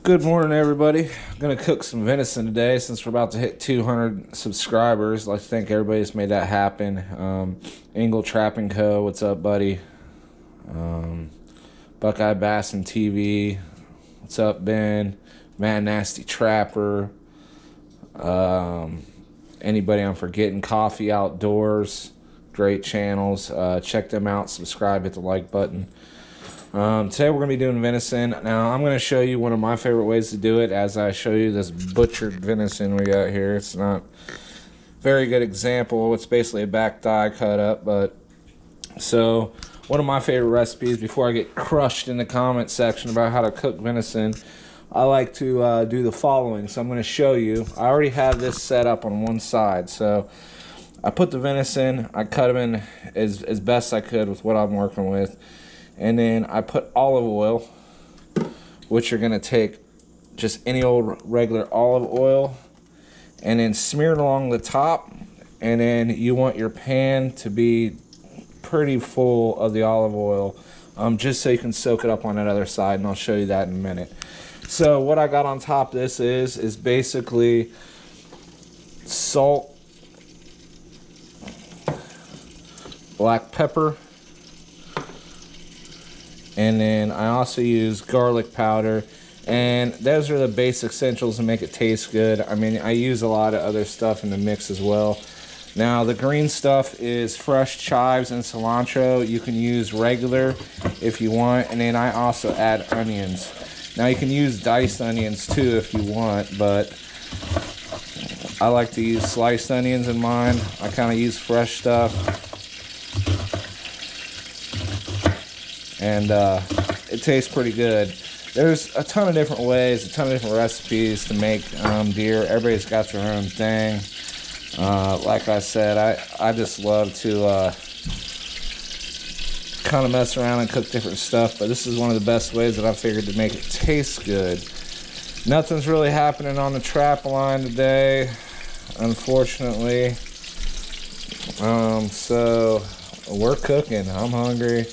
Good morning, everybody. I'm gonna cook some venison today since we're about to hit 200 subscribers. I'd like to thank everybody that's made that happen. Engel Trapping Co. What's up, buddy? Buckeye Bass and TV. What's up, Ben? Mad Nasty Trapper. Anybody I'm forgetting? Coffee Outdoors. Great channels. Check them out. Subscribe. Hit the like button. Today we're going to be doing venison. Now I'm going to show you one of my favorite ways to do it as I show you this butchered venison we got here. It's not a very good example. It's basically a back thigh cut up, but so one of my favorite recipes before I get crushed in the comment section about how to cook venison, I like to do the following. So I'm going to show you. I already have this set up on one side. So I put the venison, I cut them in as best I could with what I'm working with. And then I put olive oil, which you're going to take just any old regular olive oil, and then smear it along the top. And then you want your pan to be pretty full of the olive oil, just so you can soak it up on that other side, and I'll show you that in a minute. So what I got on top of this is basically salt, black pepper, and then I also use garlic powder, and those are the basic essentials to make it taste good. I mean, I use a lot of other stuff in the mix as well. Now the green stuff is fresh chives and cilantro. You can use regular if you want, and then I also add onions. Now you can use diced onions too if you want, but I like to use sliced onions in mine. I kind of use fresh stuff. And it tastes pretty good. There's a ton of different ways, a ton of different recipes to make deer. Everybody's got their own thing. Like I said, I just love to kind of mess around and cook different stuff, but this is one of the best ways that I figured to make it taste good. Nothing's really happening on the trap line today, unfortunately. So we're cooking. I'm hungry.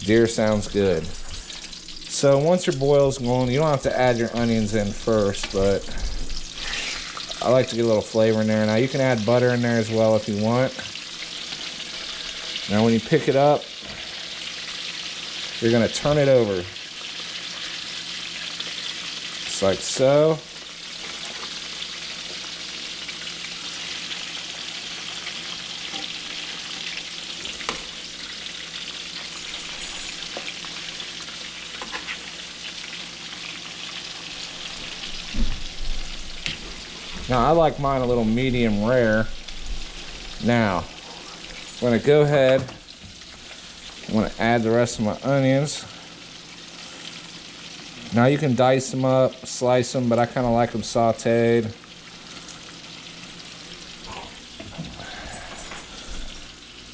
Deer sounds good. So once your boil's going, you don't have to add your onions in first, but I like to get a little flavor in there. Now you can add butter in there as well if you want. Now when you pick it up, you're going to turn it over. Just like so. Now I like mine a little medium rare. Now I'm going to go ahead, I'm going to add the rest of my onions. Now you can dice them up, slice them, but I kind of like them sauteed.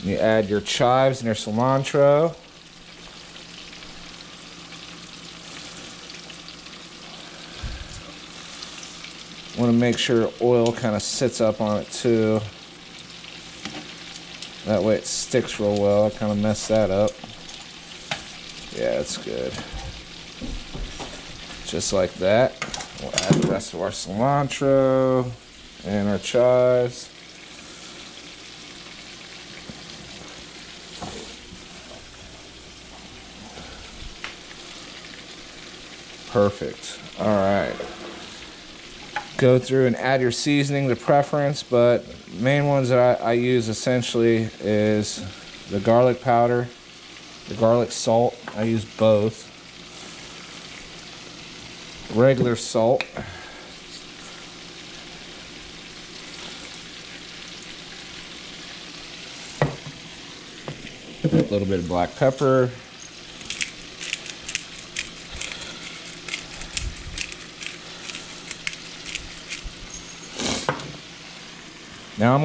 You add your chives and your cilantro. Want to make sure oil kind of sits up on it too. That way it sticks real well. I kind of messed that up. Yeah, it's good. Just like that. We'll add the rest of our cilantro and our chives. Perfect. All right. Go through and add your seasoning to preference, but the main ones that I use essentially is the garlic powder, the garlic salt. I use both. Regular salt. A little bit of black pepper. Now I'm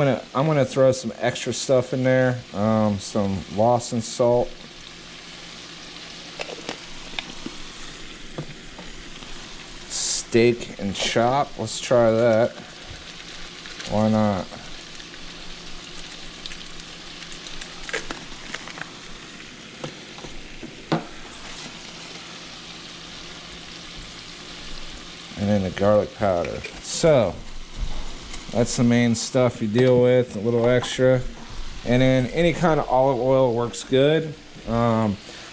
gonna throw some extra stuff in there, some Lawson salt, steak and chop. Let's try that. Why not? and then the garlic powder. So that's the main stuff you deal with, a little extra. And then any kind of olive oil works good.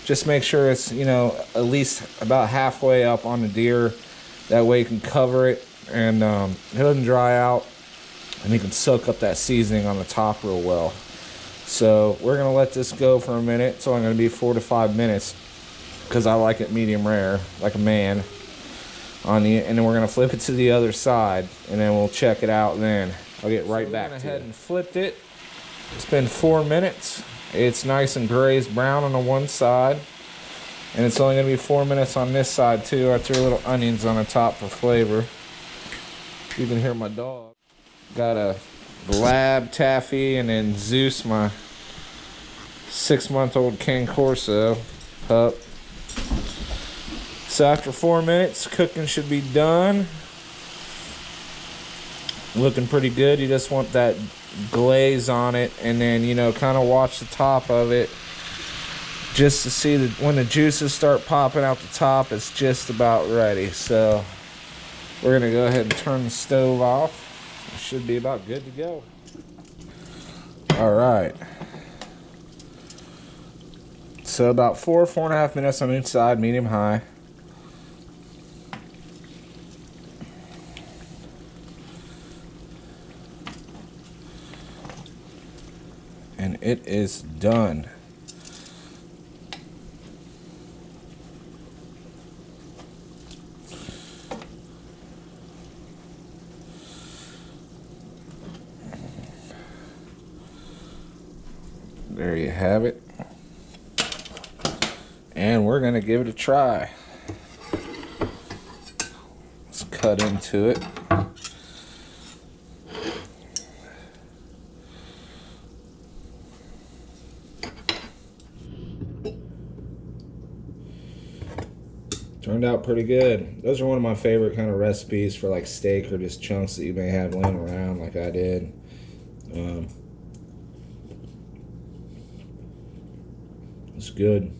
Just make sure it's, you know, at least about halfway up on the deer. That way you can cover it and it doesn't dry out, and you can soak up that seasoning on the top real well. So we're gonna let this go for a minute. It's only gonna be 4 to 5 minutes because I like it medium rare, like a man. And then we're gonna flip it to the other side, and then we'll check it out. And then I'll get right back to it. Went ahead and flipped it. It's been 4 minutes. It's nice and braised brown on the one side, and it's only gonna be 4 minutes on this side too. I threw little onions on the top for flavor. You can hear my dog. Got a Lab Taffy, and then Zeus, my 6-month-old King Corso pup. So after 4 minutes, cooking should be done. Looking pretty good. You just want that glaze on it, and then, you know, kind of watch the top of it just to see that when the juices start popping out the top, it's just about ready. So we're gonna go ahead and turn the stove off. It should be about good to go. All right, so about 4.5 minutes on each side, medium high. And it is done. There you have it. And we're gonna give it a try. Let's cut into it. Turned out pretty good. Those are one of my favorite kind of recipes for like steak or just chunks that you may have laying around like I did. It's good.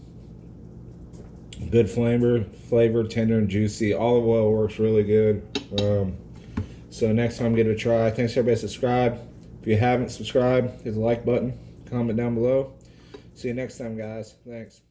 Good flavor, tender and juicy. Olive oil works really good. So next time, give it a try. Thanks everybody, subscribe. If you haven't subscribed, hit the like button, comment down below. See you next time, guys. Thanks.